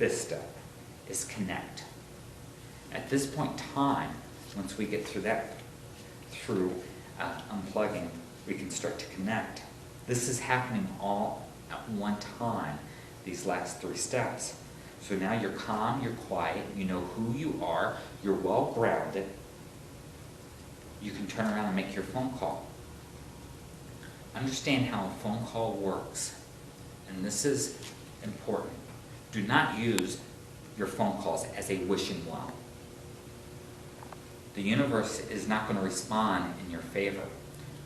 fifth step is connect. At this point in time, once we get through that, through unplugging, we can start to connect. This is happening all at one time, these last 3 steps. So now you're calm, you're quiet, you know who you are, you're well grounded. You can turn around and make your phone call. Understand how a phone call works. And this is important. Do not use your phone calls as a wishing well. The universe is not going to respond in your favor.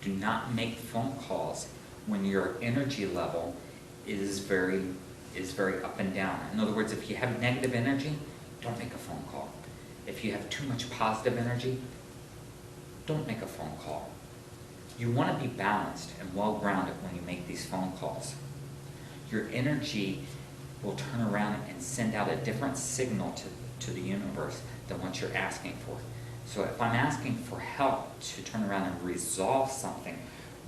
Do not make phone calls when your energy level is very up and down. In other words, if you have negative energy, don't make a phone call. If you have too much positive energy, don't make a phone call. You want to be balanced and well-grounded when you make these phone calls. Your energy will turn around and send out a different signal to the universe than what you're asking for. So if I'm asking for help to turn around and resolve something,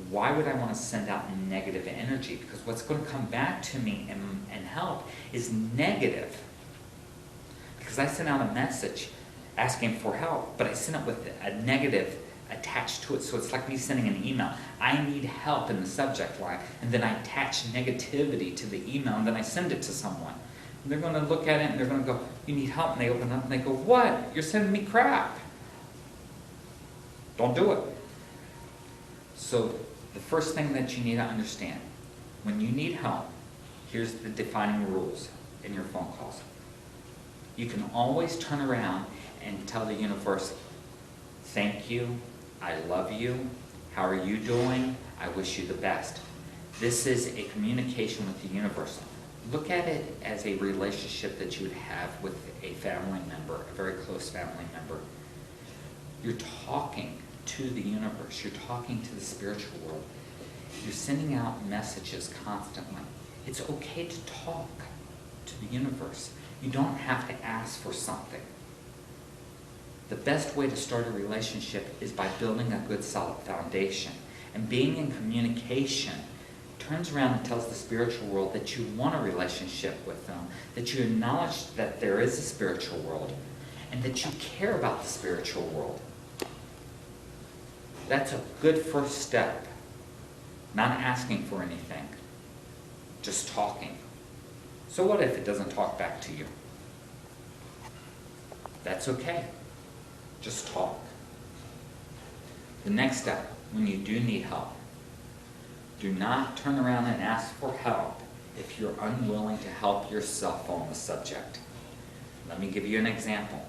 why would I want to send out negative energy? Because what's going to come back to me and help is negative. Because I sent out a message asking for help, but I sent it with a negative attached to it. So it's like me sending an email. I need help in the subject line, and then I attach negativity to the email, and then I send it to someone. And they're going to look at it, and they're going to go, you need help, and they open up, and they go, what? You're sending me crap. Don't do it. So the first thing that you need to understand, when you need help, here's the defining rules in your phone calls. You can always turn around and tell the universe, thank you, I love you, how are you doing, I wish you the best. This is a communication with the universe. Look at it as a relationship that you would have with a family member, a very close family member. You're talking to the universe. You're talking to the spiritual world. You're sending out messages constantly. It's okay to talk to the universe. You don't have to ask for something. The best way to start a relationship is by building a good solid foundation. And being in communication turns around and tells the spiritual world that you want a relationship with them, that you acknowledge that there is a spiritual world, and that you care about the spiritual world. That's a good first step. Not asking for anything, just talking. So what if it doesn't talk back to you? That's okay. Just talk. The next step, when you do need help, do not turn around and ask for help if you're unwilling to help yourself on the subject. Let me give you an example.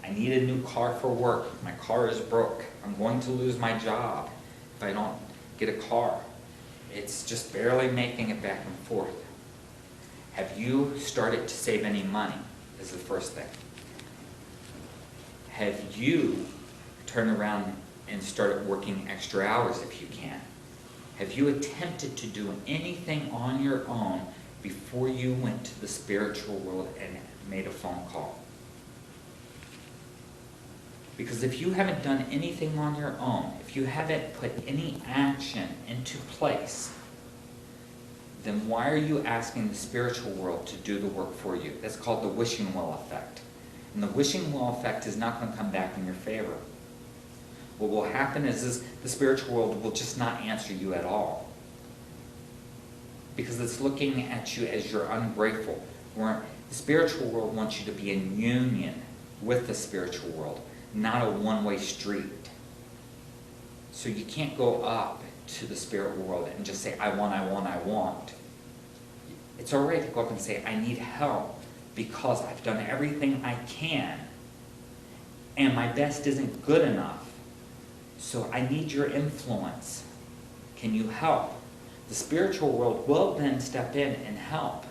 I need a new car for work. My car is broke. I'm going to lose my job if I don't get a car. It's just barely making it back and forth. Have you started to save any money? Is the first thing. Have you turned around and started working extra hours if you can? Have you attempted to do anything on your own before you went to the spiritual world and made a phone call? Because if you haven't done anything on your own, if you haven't put any action into place, then why are you asking the spiritual world to do the work for you? That's called the wishing well effect. And the wishing well effect is not going to come back in your favor. What will happen is the spiritual world will just not answer you at all. Because it's looking at you as you're ungrateful. Where the spiritual world wants you to be in union with the spiritual world, not a one-way street. So you can't go up to the spirit world and just say, I want, I want, I want. It's all right to go up and say, I need help because I've done everything I can and my best isn't good enough. So I need your influence. Can you help? The spiritual world will then step in and help.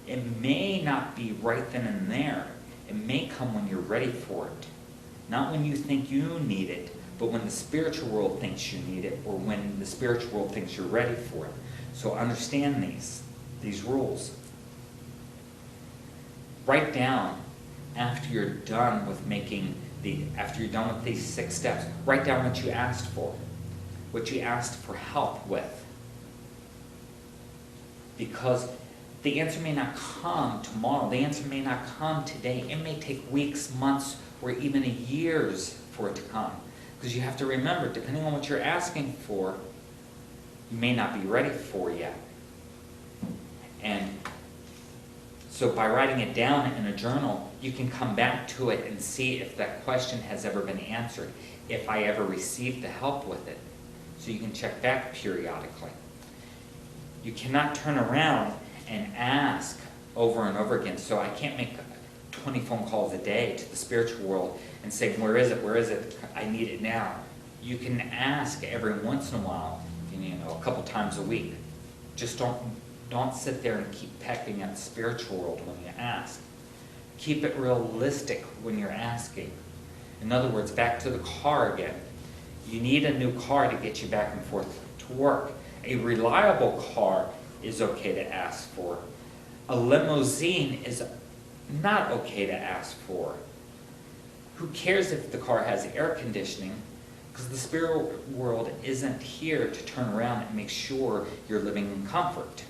It may not be right then and there. It may come when you're ready for it. Not when you think you need it, but when the spiritual world thinks you need it, or when the spiritual world thinks you're ready for it. So understand these rules. Write down after you're done with these 6 steps, write down what you asked for, what you asked for help with. Because The answer may not come tomorrow. The answer may not come today. It may take weeks, months, or even years for it to come. Because you have to remember, depending on what you're asking for, you may not be ready for yet. And so by writing it down in a journal, you can come back to it and see if that question has ever been answered, if I ever received the help with it. So you can check back periodically. You cannot turn around and ask over and over again. So I can't make 20 phone calls a day to the spiritual world and say, where is it, where is it, I need it now. You can ask every once in a while, a couple times a week. Just don't sit there and keep pecking at the spiritual world when you ask. Keep it realistic when you're asking. In other words, back to the car again. You need a new car to get you back and forth to work. A reliable car is okay to ask for. A limousine is not okay to ask for. Who cares if the car has air conditioning? Because the spirit world isn't here to turn around and make sure you're living in comfort.